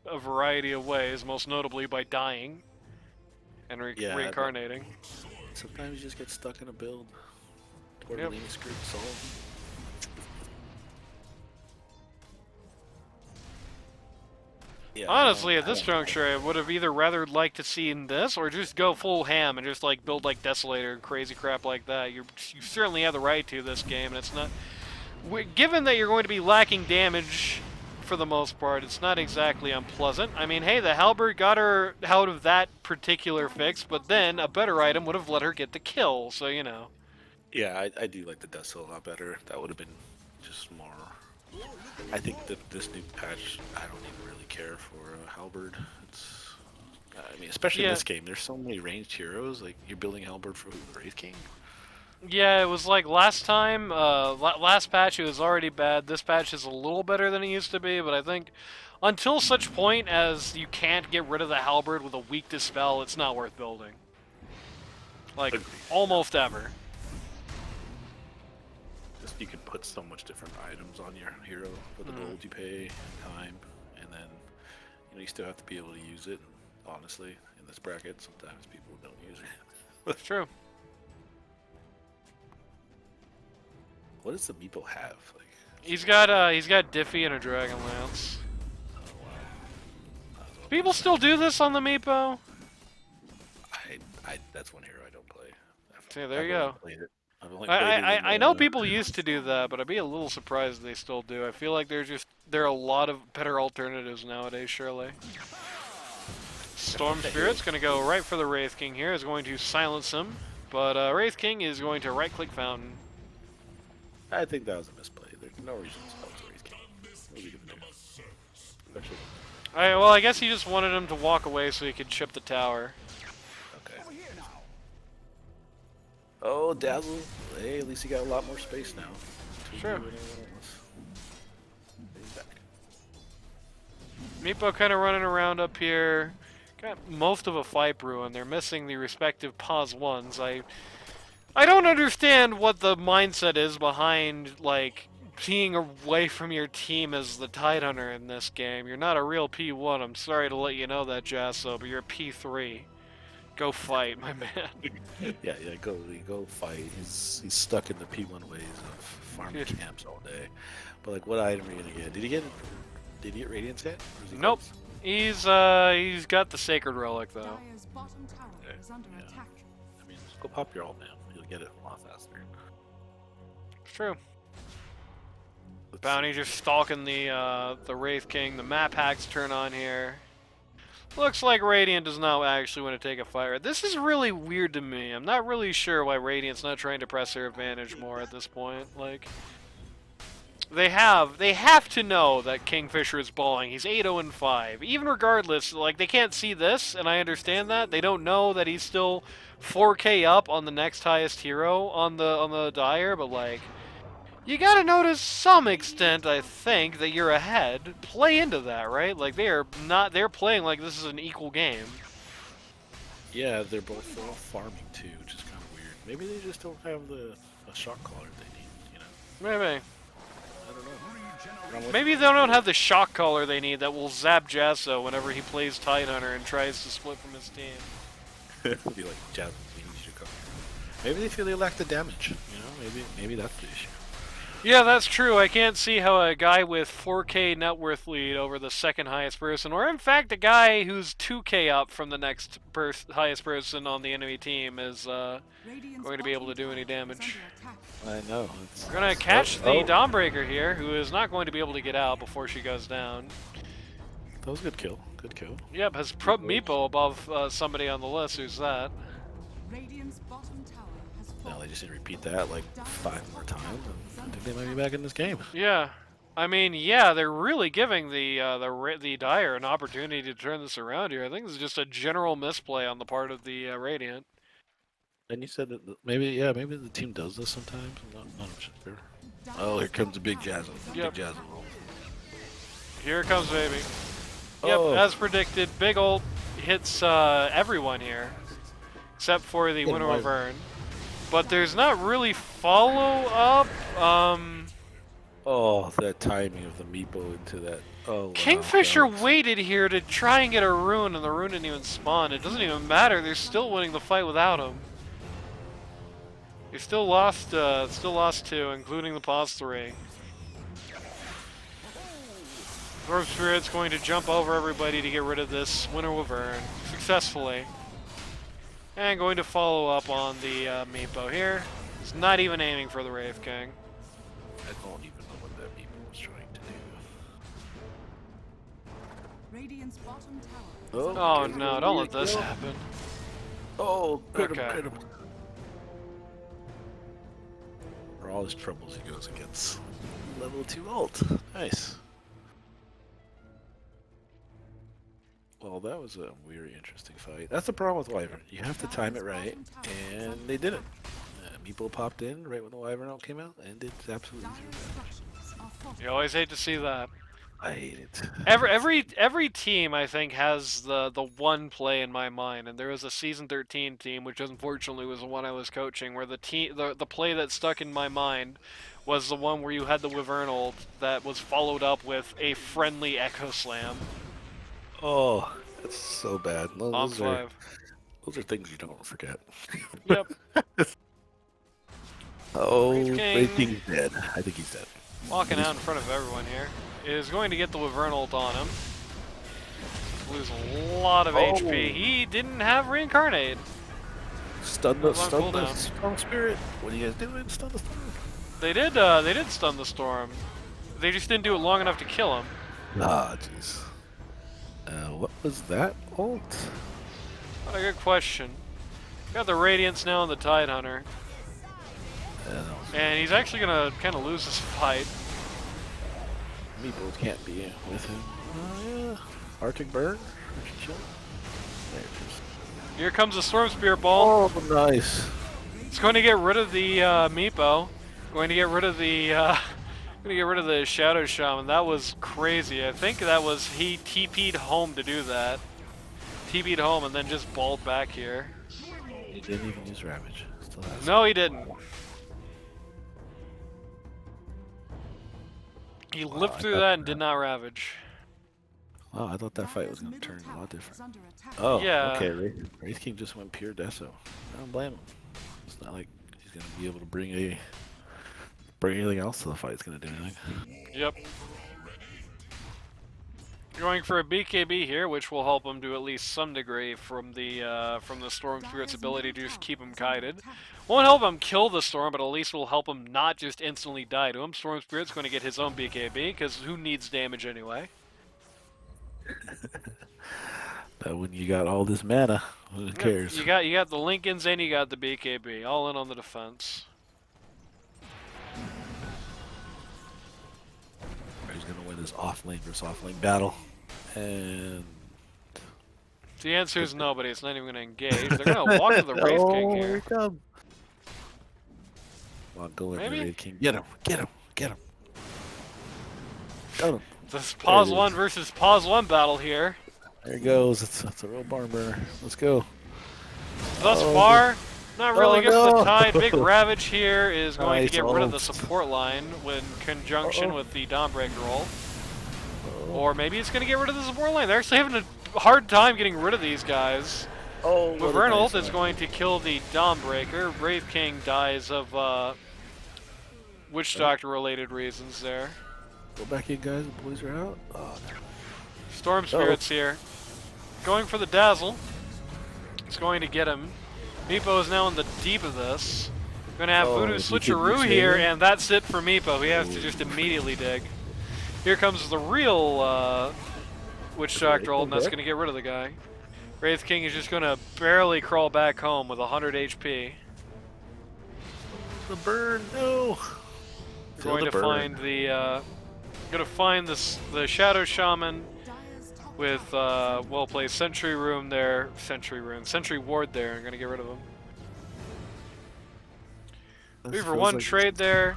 a variety of ways, most notably by dying and reincarnating. Sometimes you just get stuck in a build. Yep. Screwed soul. Yeah, honestly, at this juncture, I would have either rather liked to see in this or just go full ham and just like build like Desolator and crazy crap like that. You certainly have the right to this game, and it's not. Given that you're going to be lacking damage for the most part. It's not exactly unpleasant. I mean, hey, the halberd got her out of that particular fix, but then a better item would have let her get the kill, so you know. Yeah, I do like the Dust a lot better. That would have been just more. I think that this new patch, I don't even really care for Halberd. It's, I mean, especially in Yeah. this game, there's so many ranged heroes. Like you're building Halberd for Wraith King. Yeah, it was like last time, last patch it was already bad. This patch is a little better than it used to be, but I think until such point as you can't get rid of the halberd with a weak dispel, it's not worth building. Like, Agreed. almost ever. Just you could put so much different items on your hero for the gold you pay and time, and then you still have to be able to use it. And honestly, in this bracket, sometimes people don't use it. It's true. What does the Meepo have? Like, He's got Diffie and a Dragon Lance. oh wow. People still do this on the Meepo? That's one hero I don't play. See, there you I've go. only played it. I've only played it in, I know people used to do that, but I'd be a little surprised they still do. I feel like there are a lot of better alternatives nowadays, surely. Storm Spirit's going to go right for the Wraith King here, is going to silence him, but Wraith King is going to right-click Fountain. I think that was a misplay. There's no reason to spell the Wraith King. What are you gonna do? Especially. Alright, well, I guess he just wanted him to walk away so he could chip the tower. Okay. Oh, Dazzle. Hey, at least he got a lot more space now. Sure. He's back. Meepo kind of running around up here. Got most of a fight brew, and they're missing the respective pause ones. I don't understand what the mindset is behind, like, being away from your team as the Tidehunter in this game. You're not a real P1. I'm sorry to let you know that, Jaso, but you're a P3. Go fight, my man. Yeah, go fight. He's stuck in the P1 ways of farming camps all day. But like, what item are you gonna get? Did he get Radiance yet? Or is he Nope. close? He's got the Sacred Relic, though. Dire's bottom tower is under Yeah. attack. I mean, just go pop your ult, man. You'll get it a lot faster. It's true. Let's Bounty see. just stalking the Wraith King. The map hacks turn on here. Looks like Radiant does not actually want to take a fire. This is really weird to me. I'm not really sure why Radiant's not trying to press their advantage more at this point. Like, they have to know that Kingfisher is balling. He's 8-0-5. Even regardless, like, they can't see this, and I understand that. They don't know that he's still 4K up on the next highest hero on the Dire, but like, you gotta know to some extent, I think, that you're ahead. Play into that, right? Like, they're playing like this is an equal game. Yeah, they're both all farming too, which is kind of weird. Maybe they just don't have the shock collar they need. Maybe. I don't know. Maybe they don't have the shock collar they need that will zap Jaso whenever he plays Tidehunter and tries to split from his team. It'll be like, Jazz, we need you to come. Maybe they feel they lack the damage. Maybe that's the issue. Yeah, that's true. I can't see how a guy with 4K net worth lead over the second highest person, or in fact a guy who's 2K up from the next highest person on the enemy team is going to be able to do any damage. I know. We're going to catch the Dawnbreaker here, who is not going to be able to get out before she goes down. That was a good kill. Good kill. Yep, has Meepo above somebody on the list. Who's that? Radiant's bottom tower has Now fallen. they just need to repeat that like 5 more times. And I think they might be back in this game. Yeah. I mean, yeah, they're really giving the Dire an opportunity to turn this around here. I think this is just a general misplay on the part of the Radiant. And you said that maybe the team does this sometimes. I'm not sure. Oh, here comes the big Jazz. Yep. Big Jazz. Here comes baby. Yep, Oh. as predicted, big ult hits everyone here, except for the Yeah, Winter why- Wyvern. But there's not really follow-up. Oh, that timing of the Meepo into that. Oh, wow, Kingfisher that was- waited here to try and get a rune, and the rune didn't even spawn. It doesn't even matter. They're still winning the fight without him. They still lost 2, including the pause 3. Dwarf Spirit's going to jump over everybody to get rid of this Winter Wyvern successfully. And going to follow up on the Meepo here. It's not even aiming for the Wraith King. I don't even know what that Meepo was trying to do. Radiant's bottom tower is Oh, under Oh okay. no, don't let this happen. Oh, crit him, Okay. crit him. For all his troubles, he goes against level 2 ult. Nice. Well, that was a very interesting fight. That's the problem with Wyvern. You have to time it right, and they did it. Meepo popped in right when the Wyvern ult came out, and did absolutely Dire's zero damage. structures are fortified. You always hate to see that. I hate it. Every team I think has the one play in my mind, and there was a season 13 team, which unfortunately was the one I was coaching, where the play that stuck in my mind was the one where you had the Wyvern ult that was followed up with a friendly Echo Slam Oh, that's so bad. on 5. Those are things you don't forget. Yep. Oh, Wraith King. Wraith King's dead. I think he's dead. Walking out in front of everyone here is going to get the Wyvern ult on him. Lose a lot of Oh. HP. He didn't have Reincarnate. Stun That was on the cooldown. strong spirit. What are you guys doing? Stun the storm. They did stun the storm. They just didn't do it long enough to kill him. Ah, jeez. What was that ult? What a good question. Got the Radiance now on the Tidehunter, That was and he's actually gonna kind of lose this fight. Meepo can't be with him. Oh yeah. Arctic Burn. Arctic Chill. There it is. Here comes the Storm Spirit Ball. Oh, nice. It's going to get rid of the Meepo. Going to get rid of the Shadow Shaman. That was crazy. I think that was he TP'd home to do that. TP'd home and then just balled back here. He didn't even use Ravage. Still has No, he didn't. He Wow, lived I through thought that and did not ravage. Wow, I thought that fight was Dire's going to turn middle a lot tower different. is under attack. Oh, Yeah. okay. Wraith King just went pure Deso. I don't blame him. It's not like he's going to be able to bring anything else to the fight. It's going to do anything. Yep. Going for a BKB here, which will help him to at least some degree from the Storm Spirit's ability to just keep him kited. Won't help him kill the Storm, but at least will help him not just instantly die to him. Storm Spirit's going to get his own BKB, because who needs damage anyway? But when you got all this mana, who cares? You got the Lincolns and you got the BKB, all in on the defense. Who's going to win this off-lane versus off-lane battle? And... The answer is nobody. It's not even going to engage. They're going to walk to the Wraith King here. Here come. Come on, go in, Maybe? Wraith King. Get him, get him, get him. Got him. This pause There it 1 is. versus pause 1 battle here. There he goes. It's a real barn burner. Let's go. Thus Oh, far, not really oh, against the no. Tide. Big Ravage here is going Nice to get rid of the ult. support line in conjunction Uh-oh. with the Dawnbreaker ult. Oh, Or maybe it's going to get rid of the support line. They're actually having a hard time getting rid of these guys. oh what a Wyvern ult nice is one. going to kill the Dawnbreaker. Wraith King dies of Witch Doctor related reasons there. Go back in, guys. The boys are out. Oh, never mind. Storm Spirit's here. Going for the Dazzle. It's going to get him. Meepo is now in the deep of this. Going to have Oh, Voodoo he Switcheroo did here, Crusader? and that's it for Meepo. He has to just immediately dig. Here comes the real Witch Doctor ult, and that's going to get rid of the guy. Wraith King is just going to barely crawl back home with 100 HP. The burn, no. We're Feel going the to burn. find the Shadow Shaman Dire's top with tower well played Sentry Ward there, and gonna get rid of him. This 3 for feels 1 like- trade there.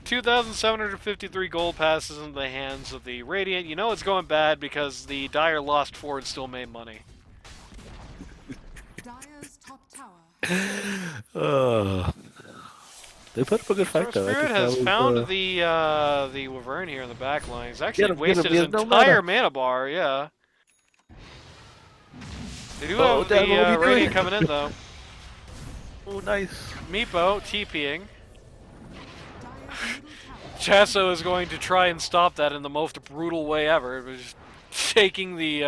2,753 gold passes into the hands of the Radiant. You know it's going bad because the Dire lost 4 and still made money. Dire's top tower They put up a good Storm fight, though. I Spirit think that has was, found the Wyvern here in the back line. He's actually him, wasted he his has no entire mana bar, yeah. They do Oh, have the Devil, what are you Radiant doing? coming in though. Oh, nice. Meepo TPing. Dire's middle tower Jaso is going to try and stop that in the most brutal way ever. It was just taking the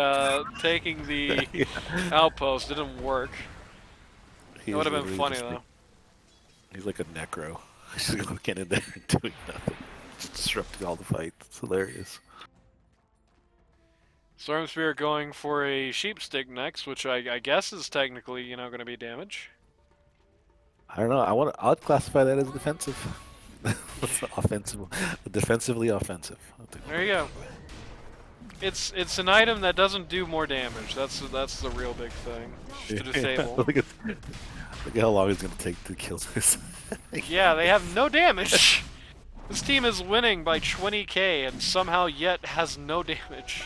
outpost. It didn't work. He It would is have been literally funny just though. like- he's like a necro. He's just looking in there and doing nothing. Just disrupting all the fights. It's hilarious. Storm Spirit going for a sheep stick next, which I guess is technically, you know, going to be damage. I don't know. I'd classify that as defensive. Offensive, defensively offensive. There you go. It's an item that doesn't do more damage. That's the real big thing. Just to disable. Look at how long it's gonna take to kill this. Yeah, they have no damage. This team is winning by 20k and somehow yet has no damage.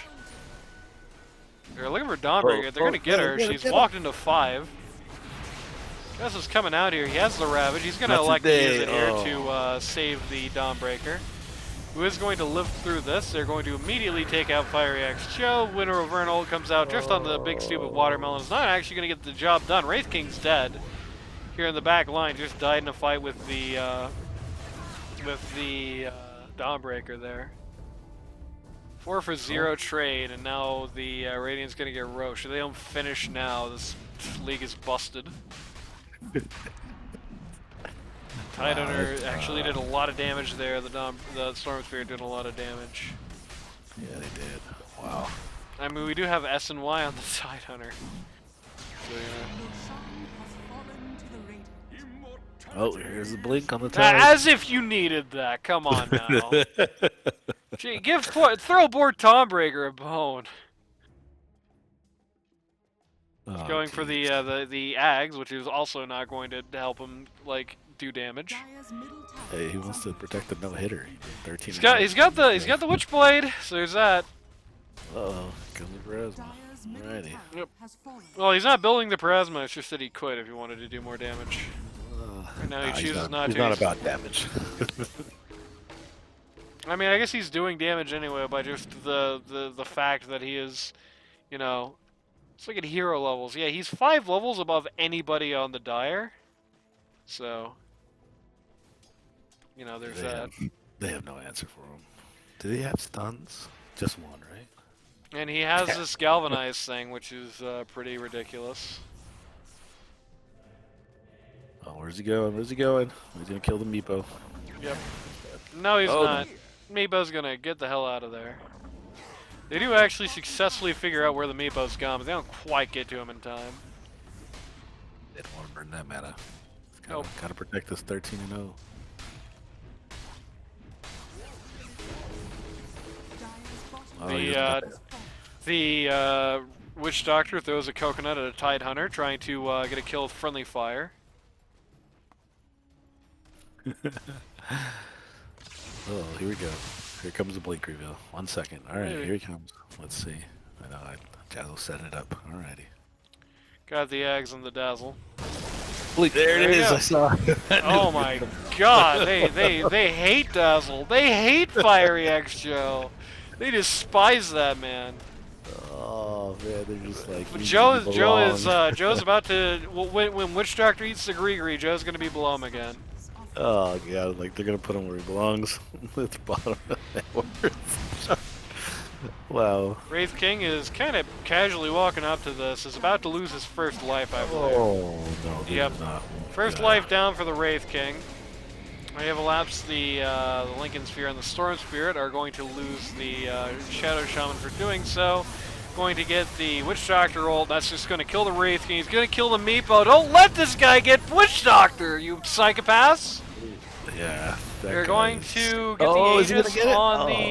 They're looking for Dawnbreaker. They're gonna get her. She's walked into 5. Gus is coming out here. He has the Ravage. He's gonna elect to use it here to save the Dawnbreaker. Who is going to live through this? They're going to immediately take out Fiery Axe Joe. Winter of Vernal comes out just on the big stupid watermelon. It's not actually going to get the job done. Wraith King's dead. Here in the back line, just died in a fight with the Dawnbreaker there. 4 for 0 trade, and now the Radiant's going to get Roche. If they don't finish now, this league is busted. Tidehunter actually did a lot of damage there. The Storm Spirit did a lot of damage. Yeah, they did. Wow. I mean, we do have S and Y on the Tidehunter. So, yeah. Oh, here's the blink on the tide. As if you needed that. Come on now. Gee, throw board Dawnbreaker a bone. Oh, Going for the Ags, which is also not going to help him like do damage. Hey, he wants to protect the no-hitter. 13. He's got the Witchblade, so there's that. Uh-oh, comes the Plasma. Alrighty. Yep. Well, he's not building the Plasma. It's just that he could if he wanted to do more damage. Right now he chooses not to. He's not about damage. I mean, I guess he's doing damage anyway by just the fact that he is, you know, it's like at hero levels. Yeah, he's 5 levels above anybody on the Dire. So, you know, there's that. They have no answer for him. Do they have stuns? Just one, right? And he has this galvanized thing, which is pretty ridiculous. Oh, where's he going? Where's he going? He's gonna kill the Meepo. Yep. No, he's Oh, not. Meepo's gonna get the hell out of there. They do actually successfully figure out where the Meepo's gone, but they don't quite get to him in time. They don't want to burn that mana. Nope. Gotta protect this 13-0. Oh, The Witch Doctor throws a coconut at a Tidehunter, trying to get a kill with friendly fire. Oh, here we go. Here comes the blink reveal. 1 second. Alright, Hey. here he comes. Let's see. I know, Jazzle setting it up. Alrighty. Got the Ags and the Dazzle. Blink, there it There you is! go. I saw it. Oh my god, they hate Dazzle. They hate Fiery X Joe. They despise that man. Oh man, they're just like. But "You Joe's belong." about to when Witch Doctor eats the Gree, Joe's gonna be below him again. Oh god, like they're gonna put him where he belongs. At the bottom of the network. Wow. Wraith King is kind of casually walking up to this. Is about to lose his first life, I believe. Oh no, he Yep. is not. First Yeah. life down for the Wraith King. We have elapsed the Lincoln Sphere and the Storm Spirit are going to lose the Shadow Shaman for doing so. Going to get the Witch Doctor ult. That's just going to kill the Wraith King. He's going to kill the Meepo. Don't let this guy get Witch Doctor, you psychopaths! Yeah. that They're guy going is- to get Oh, the is he gonna Aegis get it?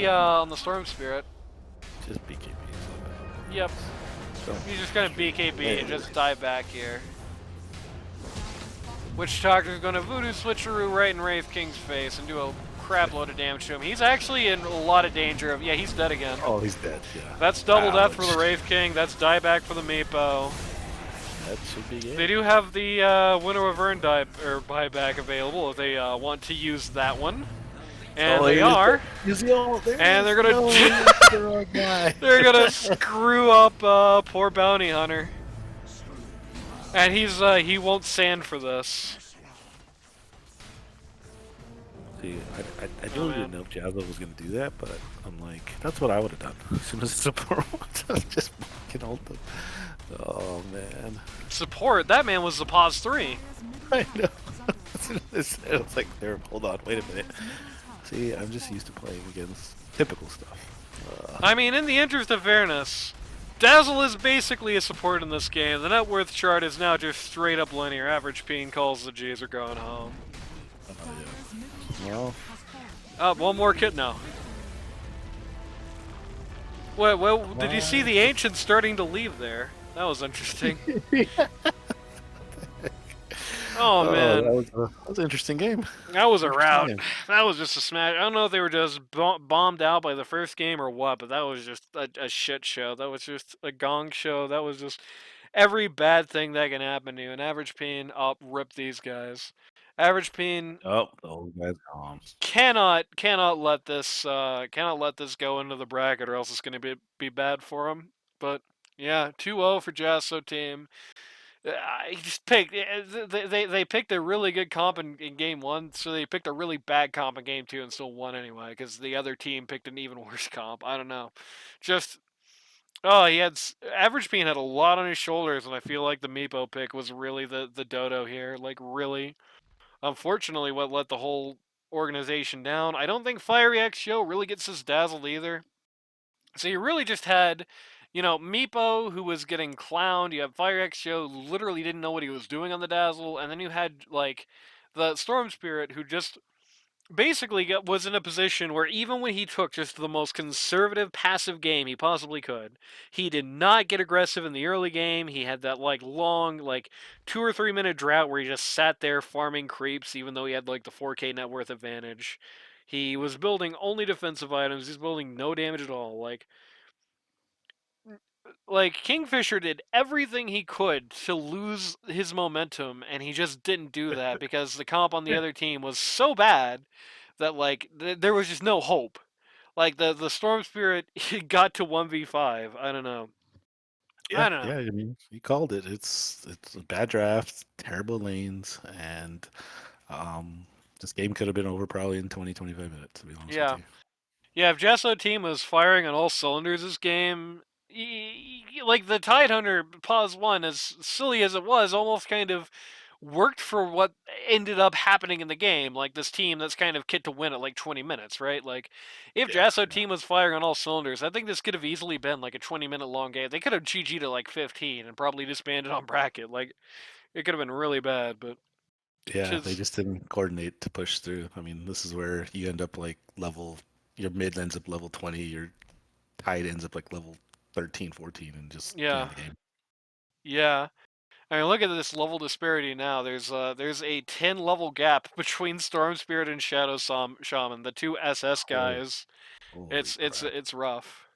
on the Storm Spirit. Just BKB. Yep. So, He's just going to BKB Hey. and just die back here. Witch Doctor's going to Voodoo Switcheroo right in Wraith King's face and do a crap load of damage to him. He's actually in a lot of danger of... Yeah, he's dead again. oh, he's dead. Yeah. That's double death for Ouch. the Wraith King. That's dieback for the Meepo. That should be it. They do have the Winter of Vern buyback available if they want to use that one. And they are. Use the ult. There And they're gonna- No, that's the wrong guy. They're gonna screw up poor Bounty Hunter. And he won't stand for this. See, I Oh, really man. didn't know if Jazzle was gonna do that, but I'm like, that's what I would have done as soon as the support just fucking ult them. Oh man, Support, that man was the pause 3. I know. As soon as I was like, there. Hold on, wait a minute. See, I'm just used to playing against typical stuff. I mean, in the interest of fairness, Dazzle is basically a support in this game. The net worth chart is now just straight up linear. Average peen calls the G's are going home. Oh, Dire's middle yeah. tower Well, has fallen. Oh, one more kit now. Well, did you see the ancient starting to leave there? That was interesting. Oh oh, man, that was an interesting game. that was a Interesting rout. game. That was just a smash. I don't know if they were just bombed out by the first game or what, but that was just a shit show. That was just a gong show. That was just every bad thing that can happen to you. And Average Peen, up rip these guys. Average Peen Oh, the old guy's gone. cannot let this go into the bracket or else it's going to be bad for him. But yeah, 2-0 for Jaso team. I just picked. They picked a really good comp in game one, so they picked a really bad comp in game two and still won anyway because the other team picked an even worse comp. I don't know. Just he had Average Bean had a lot on his shoulders, and I feel like the Meepo pick was really the dodo here. Like really, unfortunately, what let the whole organization down. I don't think Fiery X Show really gets us dazzled either. So you really just had, Meepo who was getting clowned. You had Fire X Show who literally didn't know what he was doing on the Dazzle, and then you had like the Storm Spirit who just basically was in a position where even when he took just the most conservative passive game he possibly could, he did not get aggressive in the early game. He had that like long 2 or 3 minute drought where he just sat there farming creeps even though he had like the 4K net worth advantage. He was building only defensive items. He's building no damage at all. Like Kingfisher did everything he could to lose his momentum, and he just didn't do that because the comp on the other team was so bad that there was just no hope. Like the Storm Spirit got to 1v5. I don't know. Yeah, I don't know. yeah. I mean, you called it. It's a bad draft, terrible lanes, and um, this game could have been over probably in 20, 25 minutes. To be honest with Yeah. you. Yeah, if Jesso team was firing on all cylinders this game, like the Tidehunter pause one, as silly as it was, almost kind of worked for what ended up happening in the game. Like this team that's kind of kit to win at like 20 minutes, right? Like if Yeah, Jasso yeah, team was firing on all cylinders, I think this could have easily been like a 20-minute long game. They could have GG'd at like 15 and probably disbanded on bracket. Like it could have been really bad, but yeah. They just just didn't coordinate to push through. I mean, this is where you end up like level. Your mid ends up level 20. Your tide ends up like level 13, 14, and just the yeah. end of the game. Yeah. I mean, look at this level disparity now. There's a 10 level gap between Storm Spirit and Shadow Shaman, the two SS Oh, guys. holy It's crap! it's rough.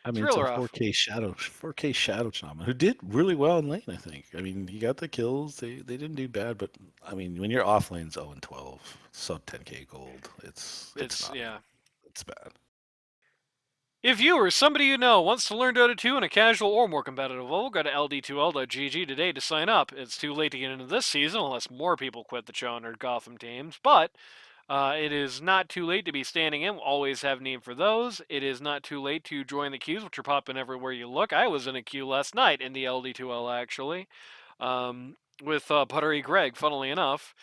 I It's mean, it's real a rough. 4K Shadow Shaman who did really well in lane. I think. I mean, he got the kills. They didn't do bad, but I mean, when your off lane's 0 and 12, sub 10K gold, it's It's not. yeah. It's bad. If you or somebody you know wants to learn Dota 2 in a casual or more competitive level, go to ld2l.gg today to sign up. It's too late to get into this season unless more people quit the Challenger Gotham teams, but it is not too late to be standing in. We'll always have need for those. It is not too late to join the queues, which are popping everywhere you look. I was in a queue last night in the LD2L actually, with Puttery Greg. Funnily enough,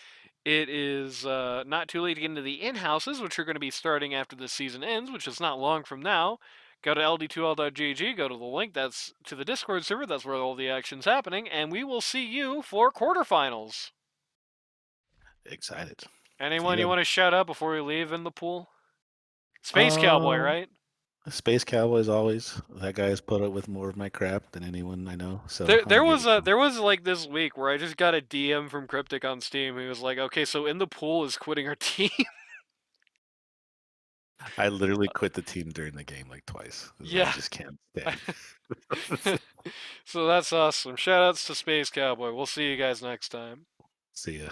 it is not too late to get into the in-houses, which are going to be starting after the season ends, which is not long from now. Go to ld2l.gg, go to the link that's to the Discord server. That's where all the action's happening, and we will see you for quarterfinals. Excited. See you Anyone you then. want to shout out before we leave in the pool? Space Cowboy, Um, right? Space Cowboys always. That guy has put up with more of my crap than anyone I know, so There, I'm there gonna give was it to a him. there was like this week where I just got a DM from Cryptic on Steam. He was like, "Okay, so in the pool is quitting our team." I literally quit the team during the game like twice because I Yeah. just can't stand. So that's awesome. Shout outs to Space Cowboy. We'll see you guys next time. See ya.